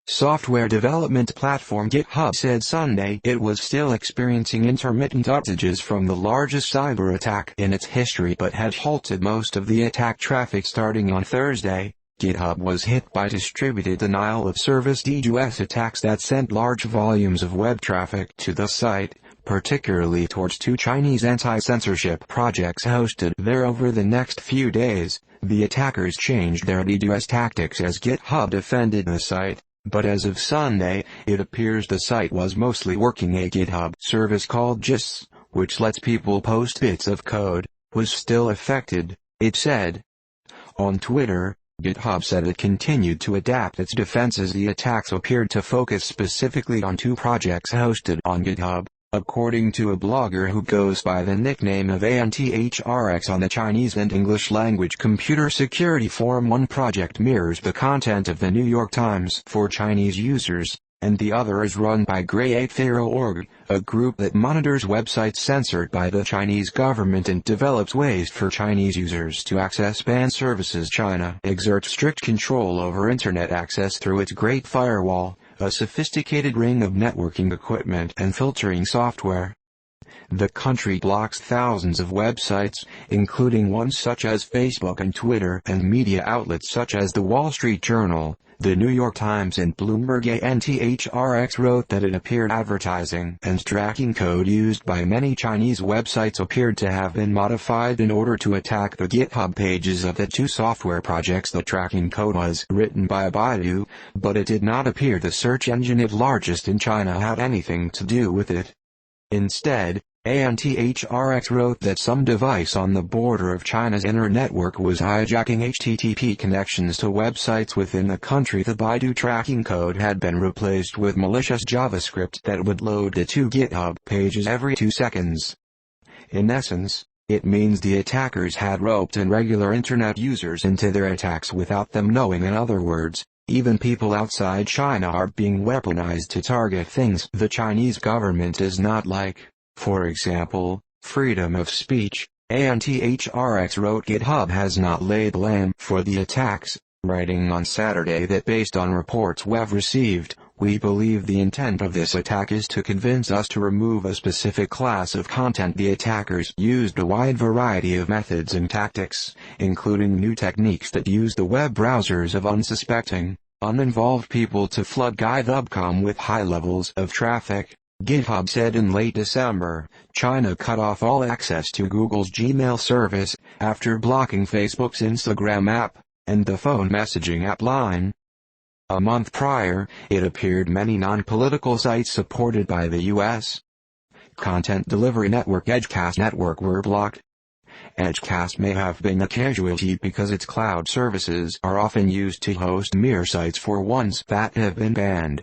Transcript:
Software development platform GitHub said Sunday it was still experiencing intermittent outages from the largest cyber attack in its history but had halted most of the attack traffic starting on Thursday. GitHub was hit by distributed denial of service DDoS attacks that sent large volumes of web traffic to the site, particularly towards two Chinese anti-censorship projects hosted there over the next few days. The attackers changed their DDoS tactics as GitHub defended the site. But as of Sunday, it appears the site was mostly working. A GitHub service called GIS, which lets people post bits of code, was still affected, it said. On Twitter, GitHub said it continued to adapt its defenses. The attacks appeared to focus specifically on two projects hosted on GitHub, according to a blogger who goes by the nickname of ANTHRX on the Chinese and English language computer security forum. One project mirrors the content of the New York Times for Chinese users, and the other is run by Grey8Thero.org, a group that monitors websites censored by the Chinese government and develops ways for Chinese users to access banned services. China exerts strict control over internet access through its Great Firewall, a sophisticated ring of networking equipment and filtering software. The country blocks thousands of websites, including ones such as Facebook and Twitter, and media outlets such as The Wall Street Journal, The New York Times and Bloomberg. ANTHRX wrote that it appeared advertising and tracking code used by many Chinese websites appeared to have been modified in order to attack the GitHub pages of the two software projects. The tracking code was written by Baidu, but it did not appear the search engine, the largest in China, had anything to do with it. Instead, ANTHRX wrote that some device on the border of China's inner network was hijacking HTTP connections to websites within the country. The Baidu tracking code had been replaced with malicious JavaScript that would load the two GitHub pages every 2 seconds. In essence, it means the attackers had roped in regular internet users into their attacks without them knowing. In other words, even people outside China are being weaponized to target things the Chinese government does not like. For example, freedom of speech. ANTHRX wrote GitHub has not laid blame for the attacks, writing on Saturday that based on reports we've received, we believe the intent of this attack is to convince us to remove a specific class of content. The attackers used a wide variety of methods and tactics, including new techniques that use the web browsers of unsuspecting, uninvolved people to flood GitHub.com with high levels of traffic. GitHub said in late December, China cut off all access to Google's Gmail service, after blocking Facebook's Instagram app, and the phone messaging app Line. A month prior, it appeared many non-political sites supported by the U.S. content delivery network Edgecast network were blocked. Edgecast may have been a casualty because its cloud services are often used to host mirror sites for ones that have been banned.